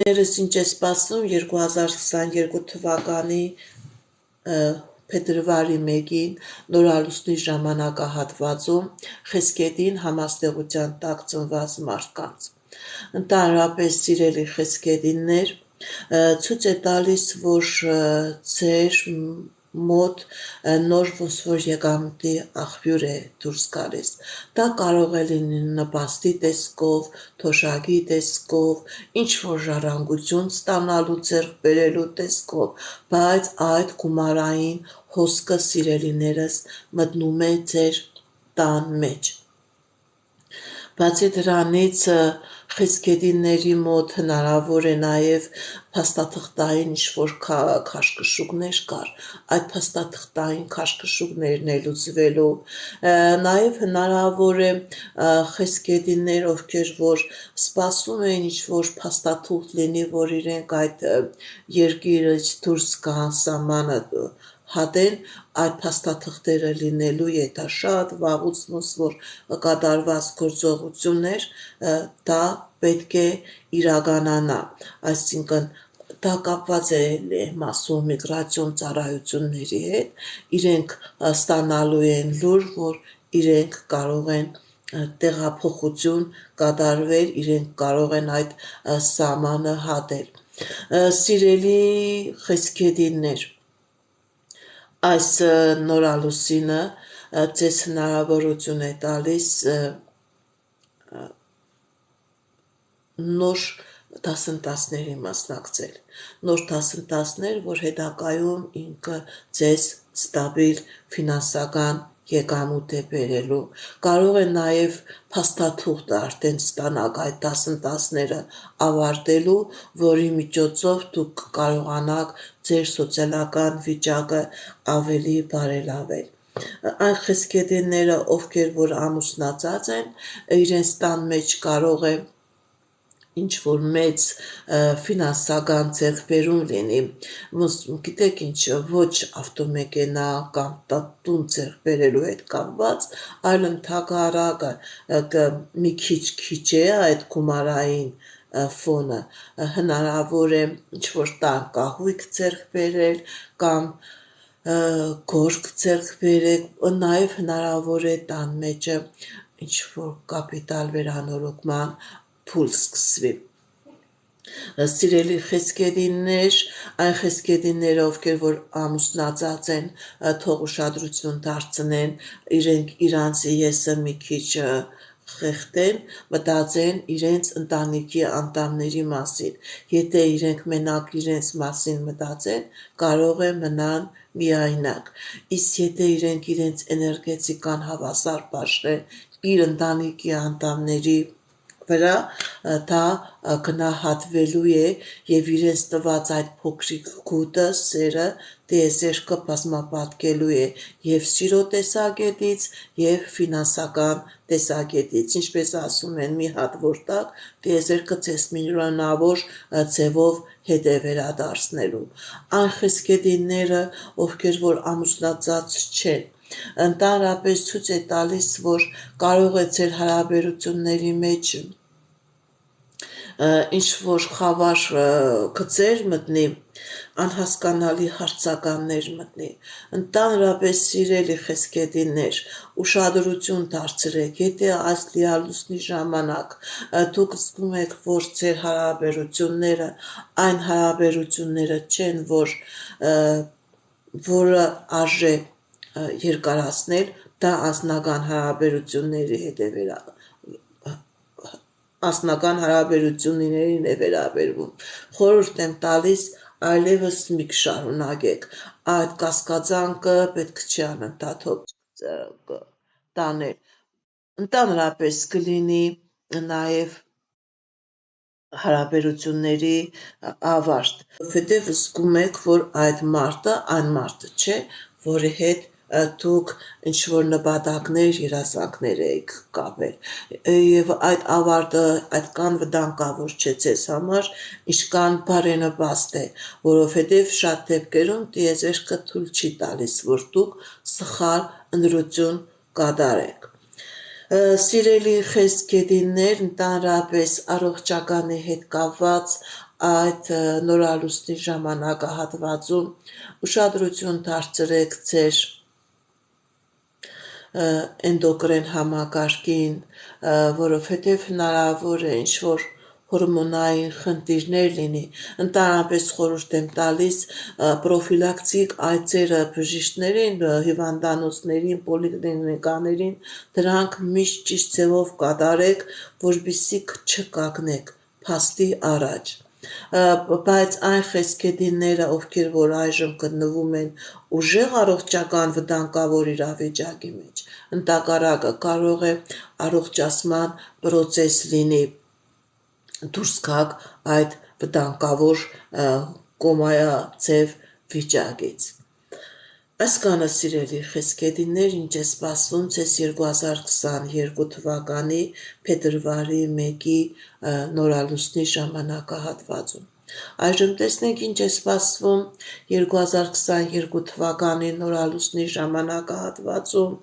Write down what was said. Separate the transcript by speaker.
Speaker 1: Ներս ինչ է սպասում 2022 թվականի փետրվարի 1-ին նորալուսնի ժամանակահատվածում Խեսկեդին համաստեղության տակ ծնված մարդկանց։ Ընդհանրապես սիրելի խեսկեդիններ, ցույց է տալիս, որ ձեր մոտ նոր ոնց-որ եկամտի աղբյուր է դուրս գալիս։ Դա կարող է լինել նպաստի տեսքով, թոշակի տեսքով, ինչ-որ ժառանգություն ստանալու ձեռք բերելու տեսքով, բայց այդ գումարային հոսքը սիրելիներս մտնում է ձեր տան մեջ։ Բացի դրանից խեսկեդիների մոտ հնարավոր է նաև փաստաթղթային ինչ-որ քաշքշուկներ կար, այդ փաստաթղթային քաշքշուկներն է լուծվելու, նաև հնարավոր է խեսկեդիներ, ովքեր որ սպասում են ինչ-որ փաստաթուղթ լինի, որ իրենք այդ երկիրից դուրս գան, սահմանը հատեն, այդ փաստաթղթերը լինելու է, դա շատ վաղուց ոնց-որ կատարված գործողություններ, դա պետք է իրականանա, այսինքն դա կապված է մասում միգրացիոն ծառայությունների հետ, իրենք ստանալու են լուր, որ իրենք կարող են տեղափոխություն կատարվել, իրենք կարող են այդ սահմանը հատել։ Սիրելի խեսկեդիներ, այս նորալուսինը ձեզ հնարավորություն է տալիս նոր դասընթացների մասնակցել, նոր դասընթացներ, որ հետագայում ինքը ձեզ ստաբիլ ֆինանսական եկամուտ է բերելու, կարող է նաև փաստաթուղթ արդեն ստանաք այդ դասընթացները ավարտելու, որի միջոցով դուք կարողանաք ձեր սոցիալական վիճակը ավելի բարելավել։ Այն խեսկեդիները, ովքեր որ ամուսնացած են, իրենց տան մեջ կարող է ինչ-որ մեծ ֆինանսական ձեռքբերում լինի, գիտեք ինչ, ոչ ավտոմեքենա կամ տուն ձեռք բերելու հետ կապված, այլ ընդհակառակը մի քիչ է այդ գումարային ֆոնը, հնարավոր է ինչ-որ տան կահույք ձեռք բերել կամ գորգ ձեռք բերեք, նաև հնարավոր է տան մեջը ինչ-որ կապիտալ վերանորոգման փուլ սկսվի։ Սիրելի խեսկեդիններ, այն խեսկեդինները, ովքեր որ ամուսնացած են, թող ուշադրություն դարձնեն, իրենք իրանց եսը մի քիչ խեղդեն, մտածեն իրենց ընտանիքի անդամների մասին, եթե իրենք մենակ իրենց մասին մտածեն, կարող է մնան միայնակ, իսկ եթե իրենք իրենց էներգետիկան հավասար բաշխեն իր ընտանիքի անդամների վրա, դա գնահատվելու է և իրենց տված այդ փոքրիկ գուտը, սերը, տիեզերքը բազմապատկելու է և սիրո տեսակետից և ֆինանսական տեսակետից, ինչպես ասում են մի հատ որ տակ, տիեզերքը ձեզ միլիոնավոր ձևով հետ է վերադարձնելու։ Այն խեսկեդիները, ովքեր որ ամուսնացած չեն, ընդհանրապես ցույց է տալիս, որ կարող է ձեր հարաբերությունների մեջ ինչ-որ խավար գծեր մտնի, անհասկանալի հարցականներ մտնի, ընդհանրապես սիրելի խեսկեդիներ, ուշադրություն դարձրեք, եթե այս լիալուսնի ժամանակ դուք զգում եք, որ ձեր հարաբերությունները այն հարաբերությունները չեն, որը արժե երկարացնել, դա անձնական հարաբերություններին է վերաբերվում, խորհուրդ եմ տալիս այլևս մի շարունակեք, այդ կասկածանքը պետք չի անընդհատ տանել, ընդհանրապես կլինի նաև հարաբերությունների ավարտ, որովհետև զգում եք, որ այդ մարդը այն մարդը չէ, որի հետ դուք ինչ-որ նպատակներ, երազանքներ եք կապել և այդ ավարտը այդքան վտանգավոր չէ ձեզ համար, ինչքան բարենպաստ է, որովհետև շատ դեպքերում տիեզերքը թույլ չի տալիս, որ դուք սխալ ընտրություն կատարեք։ Սիրելի խեսկեդիններ, ընդհանրապես առողջականի հետ կապված այդ նորալուսնի ժամանակահատվածում ուշադրություն դարձրեք ձեր էնդոկրին համակարգին, որովհետև հնարավոր է ինչ-որ հորմոնային խնդիրներ լինի, ընդհանրապես խորհուրդ եմ տալիս պրոֆիլակտիկ այծերը բժիշկներին, հիվանդանոցներին, պոլիկլինիկաներին, դրանք միշտ ճիշտ ձևով կատարեք, որպեսզի չկանգնեք փաստի առաջ։ Բայց այն խեսգետինները, ովքեր որ այժմ գտնվում են ուժեղ առողջական վտանգավոր իրավիճակի մեջ, ընդհակառակը կարող է առողջացման պրոցես լինի, դուրս գաք այդ վտանգավոր կոմայաձև վիճակից։ Այսքանը սիրելի խեսգետիններ, ինչ է սպասվում ձեզ 2022 թվականի փետրվարի 1-ի նորալուսնի ժամանակահատվածում։ Այժմ տեսնենք ինչ է սպասվում 2022 թվականի նորալուսնի ժամանակահատվածում